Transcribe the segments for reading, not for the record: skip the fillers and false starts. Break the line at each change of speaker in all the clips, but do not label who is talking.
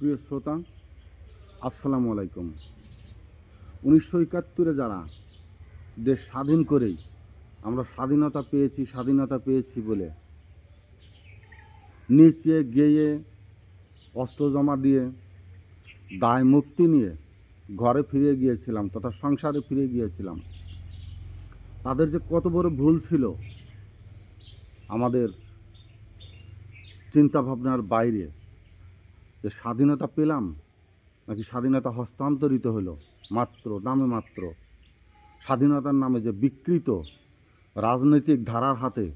প্রিয় শ্রোতা, আসসালামু আলাইকুম। 1971-এ যারা দেশ স্বাধীন করেই আমরা স্বাধীনতা পেয়েছি বলে নিচে গিয়ে অস্ত্র জমা দিয়ে দায় মুক্তি নিয়ে ঘরে ফিরে গিয়েছিলাম তথা সংসারে ফিরে গিয়েছিলাম, তাদের যে কত বড় ভুল ছিল আমাদের চিন্তাভাবনার বাইরে। যে স্বাধীনতা পেলাম নাকি স্বাধীনতা হস্তান্তরিত হলো মাত্র স্বাধীনতার নামে যে বিকৃত রাজনৈতিক ধারার হাতে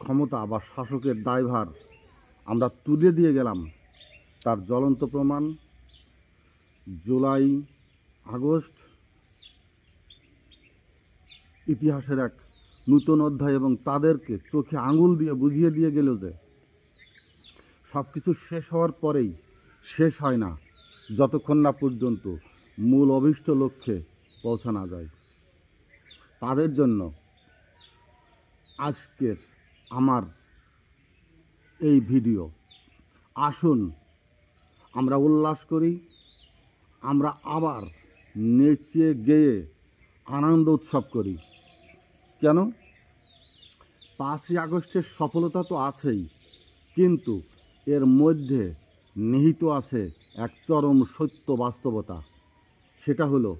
ক্ষমতা বা শাসকের দায়ভার আমরা তুলে দিয়ে গেলাম, তার জ্বলন্ত প্রমাণ জুলাই আগস্ট ইতিহাসের এক নূতন অধ্যায়। এবং তাদেরকে চোখে আঙুল দিয়ে বুঝিয়ে দিয়ে গেল যে সব কিছু শেষ হওয়ার পরেই শেষ হয় না যতক্ষণ না পর্যন্ত মূল অভীষ্ট লক্ষ্যে পৌঁছানো যায়। তাদের জন্য আজকের আমার এই ভিডিও। আসুন আমরা উল্লাস করি, আমরা আবার নেচে গেয়ে আনন্দ উৎসব করি। কেন? 5ই আগস্টের সফলতা তো আছেই, কিন্তু এর মধ্যে নিহিত আছে এক চরম সত্য বাস্তবতা। সেটা হলো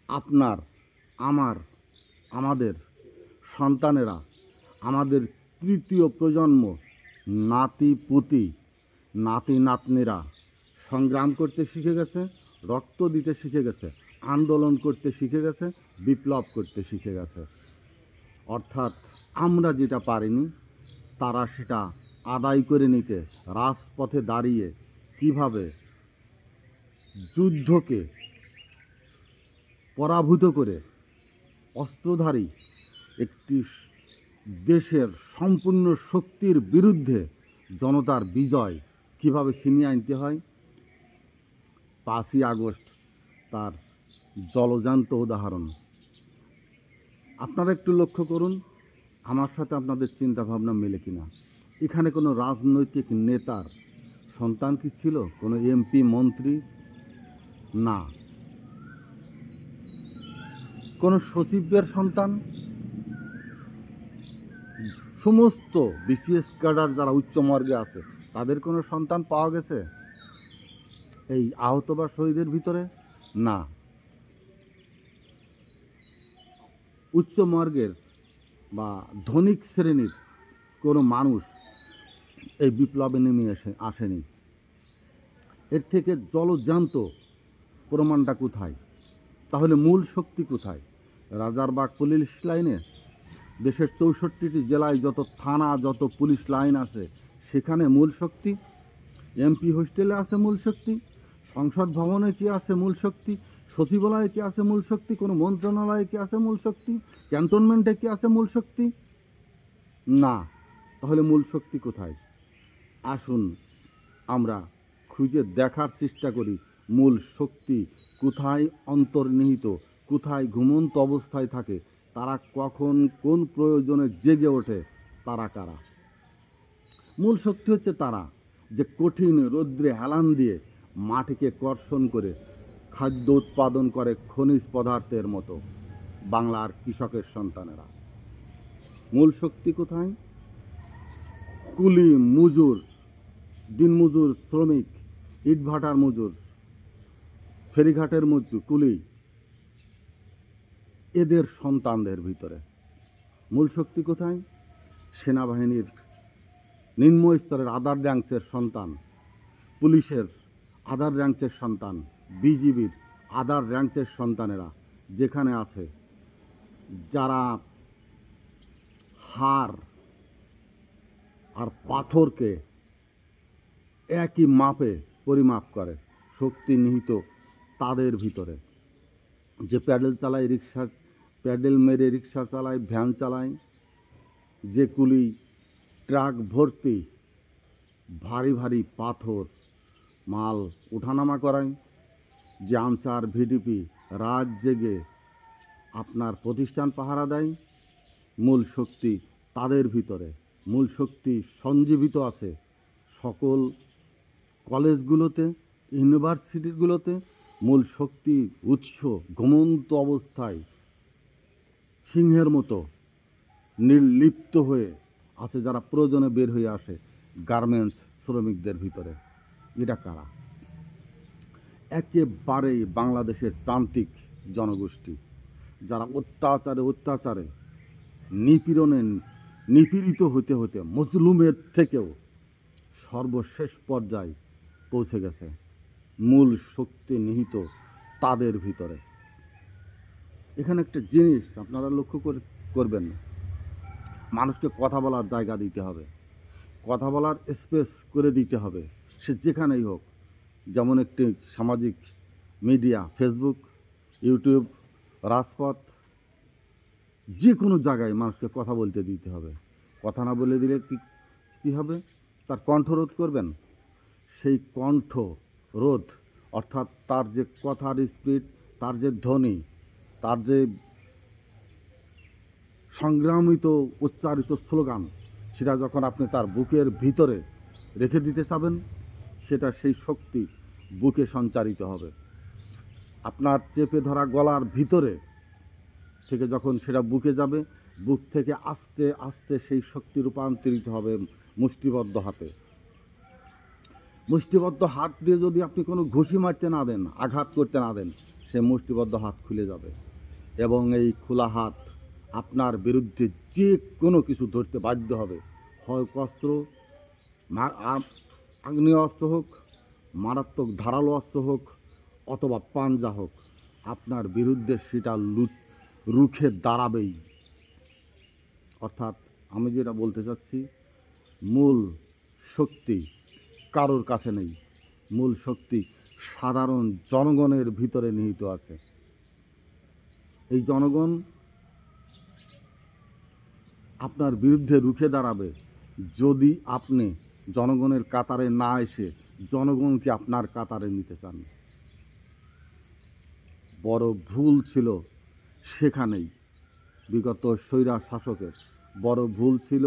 আপনার, আমাদের সন্তানেরা, আমাদের তৃতীয় প্রজন্ম, নাতি পুতি, নাতি নাতনিরা সংগ্রাম করতে শিখে গেছে, রক্ত দিতে শিখে গেছে, আন্দোলন করতে শিখে গেছে, বিপ্লব করতে শিখে গেছে। অর্থাৎ আমরা যেটা পারিনি তারা সেটা আদায় করে নিতে রাজপথে দাঁড়িয়ে কিভাবে যুদ্ধকে পরাভূত করে অস্ত্রধারী একটি দেশের সম্পূর্ণ শক্তির বিরুদ্ধে জনতার বিজয় কিভাবে ছিনিয়ে আনতে হয়, 5ই আগস্ট তার জলজান্ত উদাহরণ। আপনারা একটু লক্ষ্য করুন আমার সাথে আপনাদের চিন্তাভাবনা মেলে কিনা। এখানে কোনো রাজনৈতিক নেতার সন্তান কি ছিল? কোনো এমপি মন্ত্রী? না। কোনো সচিবের সন্তান? সমস্ত বিসিএস ক্যাডার যারা উচ্চ মর্গে আছে তাদের কোনো সন্তান পাওয়া গেছে এই আহত বা শহীদের ভিতরে? না। উচ্চ মর্গের বা ধনিক শ্রেণীর কোনো মানুষ এই বিপ্লবে নেমে আসেনি। এর থেকে জলজান্ত প্রমাণটা কোথায়? তাহলে মূল শক্তি কোথায়? রাজারবাগ পুলিশ লাইনে? দেশের 64টি জেলায় যত থানা, যত পুলিশ লাইন আছে সেখানে মূল শক্তি? এমপি হোস্টেলে আছে মূল শক্তি? সংসদ ভবনে কি আছে মূল শক্তি? সচিবালয়ে কি আছে মূল শক্তি? কোনো মন্ত্রণালয়ে কি আছে মূল শক্তি? ক্যান্টনমেন্টে কি আছে মূল শক্তি? না। তাহলে মূল শক্তি কোথায়? আসুন আমরা খুঁজে দেখার চেষ্টা করি মূল শক্তি কোথায় অন্তর্নিহিত, কোথায় ঘুমন্ত অবস্থায় থাকে, তারা কখন কোন প্রয়োজনে জেগে ওঠে, তারা কারা। মূল শক্তি হচ্ছে তারা যে কঠিন রৌদ্রে হেলান দিয়ে মাটিকে কর্ষণ করে খাদ্য উৎপাদন করে খনিজ পদার্থের মতো বাংলার কৃষকের সন্তানেরা। মূল শক্তি কোথায়? কুলি মজুর, দিনমজুর, শ্রমিক, ইটভাটার মজুর, ফেরিঘাটের মজুর, কুলি, এদের সন্তানদের ভিতরে। মূল শক্তি কোথায়? সেনাবাহিনীর নিম্ন স্তরের আদার র্যাঙ্কসের সন্তান, পুলিশের আদার র্যাঙ্কসের সন্তান, বিজিবির আদার র্যাঙ্কসের সন্তানেরা যেখানে আছে, যারা হাড় আর পাথরকে একই মাপে পরিমাপ করে, শক্তি নিহিত তাদের ভিতরে। যে প্যাডেল চালায় রিক্সা, প্যাডেল মেরে রিক্সা চালায়, ভ্যান চালায়, যে কুলি ট্রাক ভর্তি ভারী ভারী পাথর মাল ওঠানামা করায়, যে আনসার ভিডিপি রাত জেগে আপনার প্রতিষ্ঠান পাহারা দেয়, মূল শক্তি তাদের ভিতরে। মূল শক্তি সঞ্জীবিত আছে সকল কলেজগুলোতে, ইউনিভার্সিটিগুলোতে মূল শক্তি উৎস ঘুমন্ত অবস্থায় সিংহের মতো নির্লিপ্ত হয়ে আছে, যারা প্রয়োজনে বের হয়ে আসে গার্মেন্টস শ্রমিকদের ভিতরে। এটা কারা? একেবারেই বাংলাদেশের প্রান্তিক জনগোষ্ঠী, যারা অত্যাচারে নিপীড়নে নিপীড়িত হতে হতে মজলুমের থেকেও সর্বশেষ পর্যায়ে পৌঁছে গেছে। মূল শক্তি নিহিত তাদের ভিতরে। এখানে একটা জিনিস আপনারা লক্ষ্য করবেন, মানুষকে কথা বলার জায়গা দিতে হবে, কথা বলার স্পেস করে দিতে হবে, সে যেখানেই হোক। যেমন একটি সামাজিক মিডিয়া, ফেসবুক, ইউটিউব, রাজপথ, যে কোনো জায়গায় মানুষকে কথা বলতে দিতে হবে। কথা না বলে দিলে কী হবে? তার কণ্ঠরোধ করবেন। সেই কণ্ঠ রোধ অর্থাৎ তার যে কথার স্পিড, তার যে ধ্বনি, তার যে সংগ্রামিত উচ্চারিত স্লোগান, সেটা যখন আপনি তার বুকের ভিতরে রেখে দিতে চাবেন, সেটা সেই শক্তি বুকে সঞ্চারিত হবে। আপনার চেপে ধরা গলার ভিতরে থেকে যখন সেটা বুকে যাবে, বুক থেকে আস্তে আস্তে সেই শক্তি রূপান্তরিত হবে মুষ্টিবদ্ধ হাতে। মুষ্টিবদ্ধ হাত দিয়ে যদি আপনি কোনো ঘুষি মারতে না দেন, আঘাত করতে না দেন, সে মুষ্টিবদ্ধ হাত খুলে যাবে এবং এই খোলা হাত আপনার বিরুদ্ধে যে কোনো কিছু ধরতে বাধ্য হবে। হয় অস্ত্র, আগ্নেয় অস্ত্র হোক, মারাত্মক ধারালো অস্ত্র হোক, অথবা পাঞ্জা হোক, আপনার বিরুদ্ধে সেটা রুখে দাঁড়াবেই। অর্থাৎ আমি যেটা বলতে চাচ্ছি, মূল শক্তি কারোর কাছে নেই, মূল শক্তি সাধারণ জনগণের ভিতরে নিহিত আছে। এই জনগণ আপনার বিরুদ্ধে রুখে দাঁড়াবে যদি আপনি জনগণের কাতারে না এসে জনগণকে আপনার কাতারে নিতে চান। বড় ভুল ছিল সেখানেই, বিগত স্বৈরা শাসকের বড় ভুল ছিল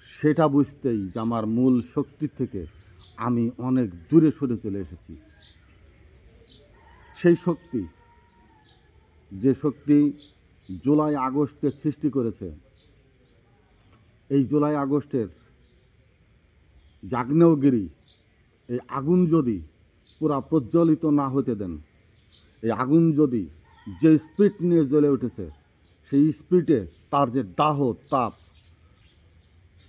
সেটা বুঝতেই যে আমার মূল শক্তি থেকে আমি অনেক দূরে সরে চলে এসেছি। সেই শক্তি, যে শক্তি জুলাই আগস্টে সৃষ্টি করেছে, এই জুলাই আগস্টের আগ্নেয়গিরি, এই আগুন যদি পুরা প্রজ্বলিত না হতে দেন, এই আগুন যদি যে স্পিড নিয়ে জ্বলে উঠেছে, সেই স্পিডে তার যে দাহ তাপ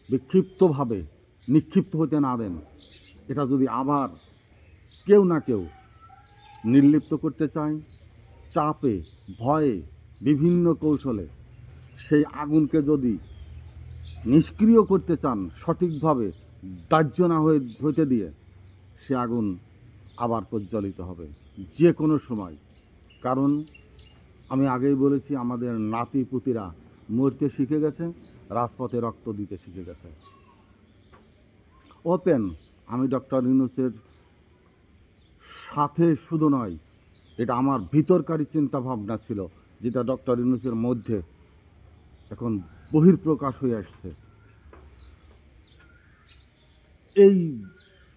বিক্ষিপ্তভাবে নিক্ষিপ্ত হতে না দেন, এটা যদি আবার কেউ না কেউ নির্লিপ্ত করতে চায়, চাপে, ভয়ে, বিভিন্ন কৌশলে সেই আগুনকে যদি নিষ্ক্রিয় করতে চান, সঠিকভাবে দাহ্য না হইতে দিয়ে, সে আগুন আবার প্রজ্বলিত হবে যে কোনো সময়। কারণ আমি আগেই বলেছি, আমাদের নাতি পুতিরা মরতে শিখে গেছে, রাজপথে রক্ত দিতে শিখে গেছে। ওপেন, আমি ডক্টর ইউনূসের সাথে শুধু নয়, এটা আমার ভিতরকারী চিন্তাভাবনা ছিল, যেটা ডক্টর ইউনূসের মধ্যে এখন বহির্প্রকাশ হয়ে আসছে। এই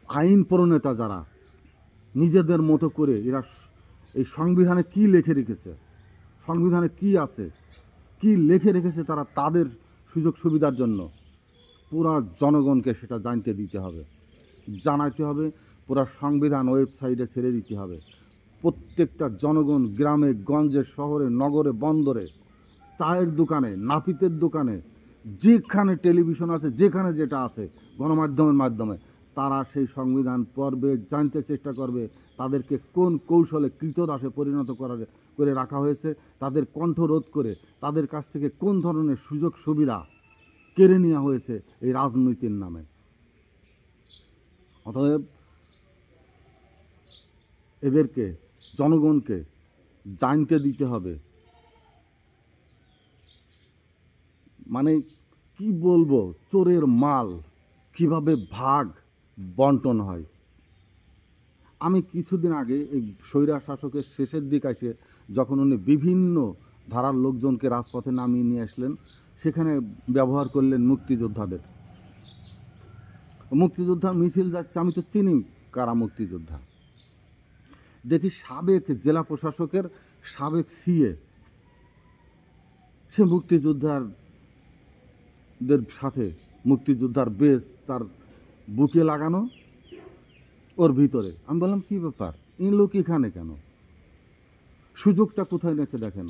আইন প্রণেতা যারা নিজেদের মতো করে, এরা এই সংবিধানে কি লিখে রেখেছে, সংবিধানে কি আছে, কি লিখে রেখেছে, তারা তাদের সুযোগ সুবিধার জন্য পুরা জনগণকে সেটা জানতে দিতে হবে, জানাতে হবে। পুরা সংবিধান ওয়েবসাইটে ছেড়ে দিতে হবে। প্রত্যেকটা জনগণ গ্রামে গঞ্জে, শহরে, নগরে, বন্দরে, চায়ের দোকানে, নাপিতের দোকানে, যেখানে টেলিভিশন আছে, যেখানে যেটা আছে গণমাধ্যমের মাধ্যমে, তারা সেই সংবিধান পড়বে, জানতে চেষ্টা করবে তাদেরকে কোন কৌশলে কৃতদাসে পরিণত করে রাখা হয়েছে, তাদের কণ্ঠ রোধ করে তাদের কাছ থেকে কোন ধরনের সুযোগ সুবিধা কেড়ে নেওয়া হয়েছে এই রাজনীতির নামে। অতএব এদেরকে, জনগণকে জানতে দিতে হবে। মানে কি বলবো, চোরের মাল কিভাবে ভাগ বন্টন হয়। আমি কিছুদিন আগে এই স্বৈরা শাসকের শেষের দিকে এসে যখন উনি বিভিন্ন ধারার লোকজনকে রাজপথে নামিয়ে নিয়ে আসলেন, সেখানে ব্যবহার করলেন মুক্তিযোদ্ধাদের। মুক্তিযোদ্ধার মিছিল যাচ্ছে, আমি তো চিনি কারা মুক্তিযোদ্ধা। দেখি সাবেক জেলা প্রশাসকের সাবেক সিএ সে মুক্তিযোদ্ধাদের সাথে মুক্তিযোদ্ধার বেশ তার বুকে লাগানো ওর ভিতরে। আমি বললাম কী ব্যাপার, এই লোক এখানে কেন? সুযোগটা কোথায় নিয়েছে দেখেন।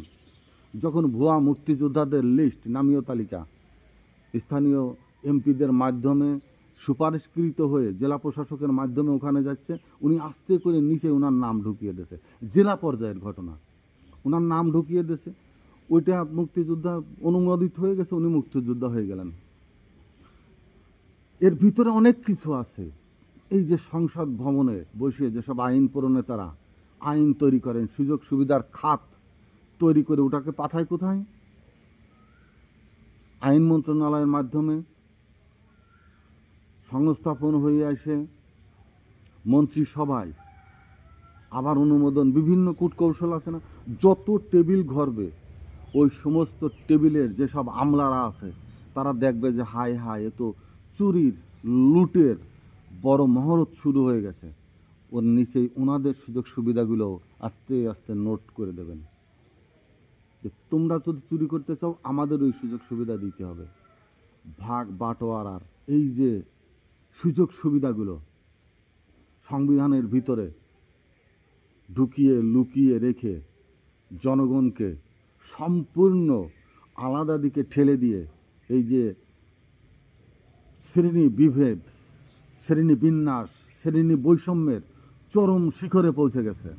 যখন ভুয়া মুক্তিযোদ্ধাদের লিস্ট, নামীয় তালিকা স্থানীয় এমপিদের মাধ্যমে সুপারিশকৃত হয়ে জেলা প্রশাসকের মাধ্যমে ওখানে যাচ্ছে, উনি আস্তে করে নিচে ওনার নাম ঢুকিয়ে দিয়েছে। জেলা পর্যায়ের ঘটনা, ওনার নাম ঢুকিয়ে দিয়েছে, ওইটা মুক্তিযোদ্ধা অনুমোদিত হয়ে গেছে, উনি মুক্তিযোদ্ধা হয়ে গেলেন। এর ভিতরে অনেক কিছু আছে। এই যে সংসদ ভবনে বসে যেসব আইন প্রণেতারা আইন তৈরি করেন, সুযোগ সুবিধার খাত তৈরি করে ওটাকে পাঠায় কোথায়? আইন মন্ত্রণালয়ের মাধ্যমে সংস্থাপন হয়ে আসে মন্ত্রিসভায়, আবার অনুমোদন, বিভিন্ন কূটকৌশল আছে না, যত টেবিল ঘরবে ওই সমস্ত টেবিলের যেসব আমলারা আছে তারা দেখবে যে হায় হায়, এ তো চুরির লুটের বড় মহরত শুরু হয়ে গেছে। ওর নিচেই ওনাদের সুযোগ সুবিধাগুলো আস্তে আস্তে নোট করে দেবেন যে তোমরা যদি চুরি করতে চাও আমাদের ওই সুযোগ সুবিধা দিতে হবে। ভাগ বাটোয়ারার এই যে সুযোগ সুবিধাগুলো সংবিধানের ভিতরে ঢুকিয়ে লুকিয়ে রেখে জনগণকে সম্পূর্ণ আলাদা দিকে ঠেলে দিয়ে এই যে শ্রেণী বিভেদ, শ্রেণী বিন্যাস, শ্রেণী বৈষম্যের চরম শিখরে পৌঁছে গেছে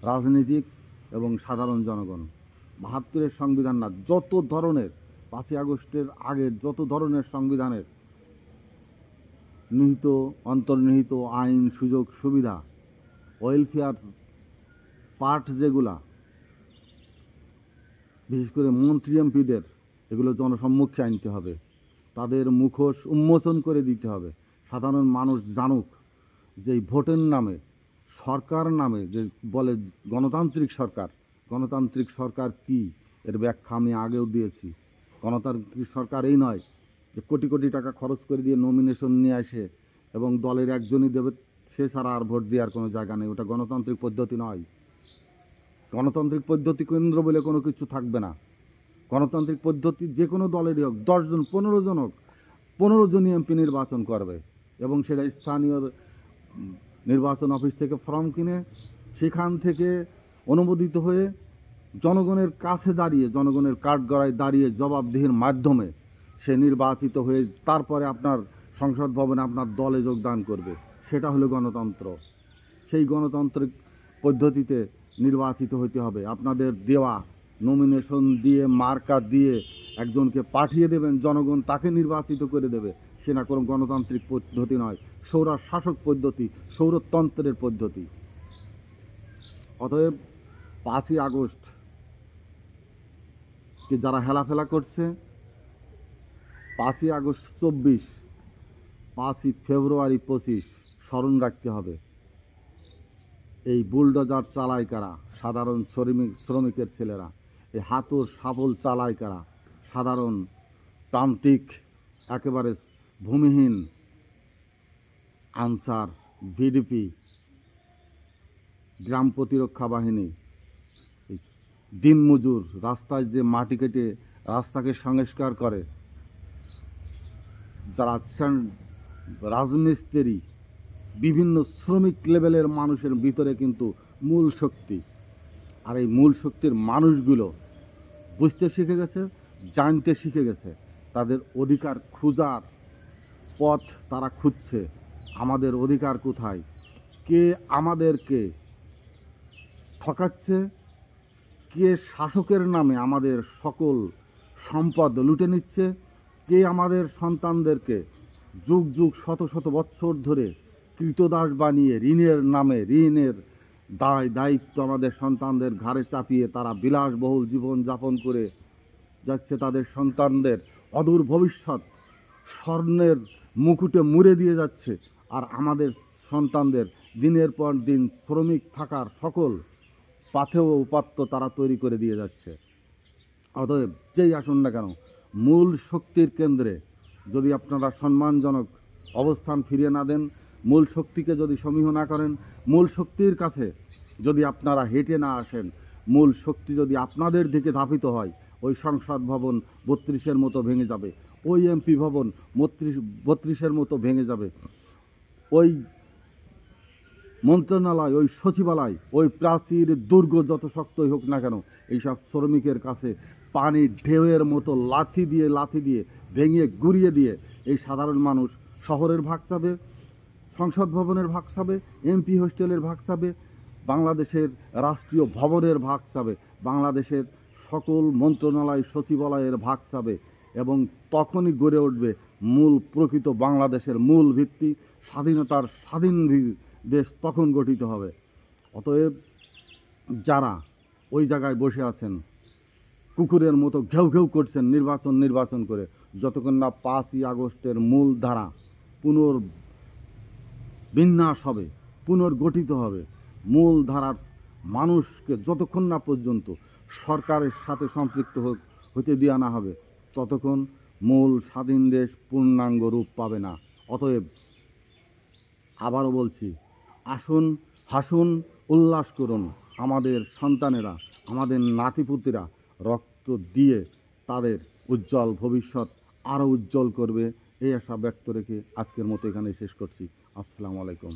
রাজনীতিক এবং সাধারণ জনগণ। ৭২-এর সংবিধান না, যত ধরনের ৫ই আগস্টের আগের যত ধরনের সংবিধানের নিহিত অন্তর্নিহিত আইন, সুযোগ সুবিধা, ওয়েলফেয়ার পার্ট যেগুলা, বিশেষ করে মন্ত্রী এমপিদের, এগুলো জনসম্মুখে আনতে হবে, তাদের মুখোশ উন্মোচন করে দিতে হবে। সাধারণ মানুষ জানুক যে ভোটের নামে, সরকার নামে যে বলে গণতান্ত্রিক সরকার, গণতান্ত্রিক সরকার কি এর ব্যাখ্যা আমি আগেও দিয়েছি। গণতান্ত্রিক সরকার এই নয় যে কোটি কোটি টাকা খরচ করে দিয়ে নমিনেশন নিয়ে আসে এবং দলের একজনই দেবে, সে ছাড়া আর ভোট দেওয়ার কোনো জায়গা নেই। ওটা গণতান্ত্রিক পদ্ধতি নয়। গণতান্ত্রিক পদ্ধতি কেন্দ্র বলে কোনো কিছু থাকবে না। গণতান্ত্রিক পদ্ধতি যে কোনো দলেরই হোক, 10 জন 15 জন হোক, 15 জনই এমপি নির্বাচন করবে এবং সেটা স্থানীয় নির্বাচন অফিস থেকে ফর্ম কিনে সেখান থেকে অনুমোদিত হয়ে জনগণের কাছে দাঁড়িয়ে, জনগণের কাঠগড়ায় দাঁড়িয়ে জবাবদিহির মাধ্যমে সে নির্বাচিত হয়ে তারপরে আপনার সংসদ ভবনে আপনার দলে যোগদান করবে। সেটা হলো গণতন্ত্র। সেই গণতান্ত্রিক পদ্ধতিতে নির্বাচিত হতে হবে। আপনাদের দেওয়া নমিনেশন দিয়ে, মার্কা দিয়ে একজনকে পাঠিয়ে দেবেন, জনগণ তাকে নির্বাচিত করে দেবে। সেটা কোনো গণতান্ত্রিক পদ্ধতি নয়, সৌরা শাসক পদ্ধতি, সৌরতন্ত্রের পদ্ধতি। অতএব 5ই আগস্ট কে যারা হেলাফেলা করছে, 5ই আগস্ট 24, 5ই ফেব্রুয়ারি 25 স্মরণ রাখতে হবে। এই বুলডোজার চালায় কারা? সাধারণ শ্রমিকের ছেলেরা। এই হাতুড় শাবল চালায় কারা? সাধারণ প্রান্তিক, একেবারে ভূমিহীন আনসার, ভিডিপি, গ্রাম প্রতিরক্ষা বাহিনী, দিনমজুর, রাস্তায় যে মাটি কেটে রাস্তাকে সংস্কার করে, যারা রাজমিস্ত্রি, বিভিন্ন শ্রমিক লেভেলের মানুষের ভিতরে কিন্তু মূল শক্তি। আর এই মূল শক্তির মানুষগুলো বুঝতে শিখে গেছে, জানতে শিখে গেছে, তাদের অধিকার খোঁজার পথ তারা খুঁজছে। আমাদের অধিকার কোথায়? কে আমাদেরকে ঠকাচ্ছে? কে শাসকের নামে আমাদের সকল সম্পদ লুটে নিচ্ছে? কে আমাদের সন্তানদেরকে যুগ যুগ শত শত বৎসর ধরে কৃতদাস বানিয়ে ঋণের নামে, ঋণের দায়িত্ব আমাদের সন্তানদের ঘাড়ে চাপিয়ে তারা বিলাসবহুল জীবন যাপন করে যাচ্ছে। তাদের সন্তানদের অদূর ভবিষ্যৎ স্বর্ণের মুকুটে মুড়ে দিয়ে যাচ্ছে, আর আমাদের সন্তানদের দিনের পর দিন শ্রমিক থাকার সকল পাথেয় উপাত্ত তারা তৈরি করে দিয়ে যাচ্ছে। অতএব যেই আসুন না কেন, মূল শক্তির কেন্দ্রে যদি আপনারা সম্মানজনক অবস্থান ফিরিয়ে না দেন, মূল শক্তিকে যদি সমীহ না করেন, মূল শক্তির কাছে যদি আপনারা হেঁটে না আসেন, মূল শক্তি যদি আপনাদের দিকে ধাবিত হয়, ওই সংসদ ভবন 32-এর মতো ভেঙে যাবে, ওই এমপি ভবন 32-এর মতো ভেঙে যাবে, ওই মন্ত্রণালয়, ওই সচিবালয়, ওই প্রাচীর দুর্গ যত শক্তই হোক না কেন, এইসব শ্রমিকের কাছে পানির ঢেউয়ের মতো লাথি দিয়ে ভেঙে গুড়িয়ে দিয়ে এই সাধারণ মানুষ শহরের ভাগ চাবে, সংসদ ভবনের ভাগ চাবে, এমপি হোস্টেলের ভাগ চাবে, বাংলাদেশের রাষ্ট্রীয় ভবনের ভাগ চাবে, বাংলাদেশের সকল মন্ত্রণালয় সচিবালয়ের ভাগ চাবে, এবং তখনই গড়ে উঠবে মূল প্রকৃত বাংলাদেশের মূল ভিত্তি, স্বাধীনতার স্বাধীন দেশ তখন গঠিত হবে। অতএব যারা ওই জায়গায় বসে আছেন, কুকুরের মতো ঘেউ ঘেউ করছেন নির্বাচন করে, যতক্ষণ না 5ই আগস্টের মূল ধারা পুনর্বিন্যাস হবে, পুনর্গঠিত হবে, মূল ধারার মানুষকে যতক্ষণ না পর্যন্ত সরকারের সাথে সম্পৃক্ত হতে দেওয়া না হবে, ততক্ষণ মূল স্বাধীন দেশ পূর্ণাঙ্গ রূপ পাবে না। অতএব আবারও বলছি, আসুন, হাসুন, উল্লাস করুন। আমাদের সন্তানেরা, আমাদের নাতিপুতিরা রক্ত দিয়ে তাদের উজ্জ্বল ভবিষ্যৎ আরও উজ্জ্বল করবে, এই আশা ব্যক্ত রেখে আজকের মতো এখানে শেষ করছি। আসসালামু আলাইকুম।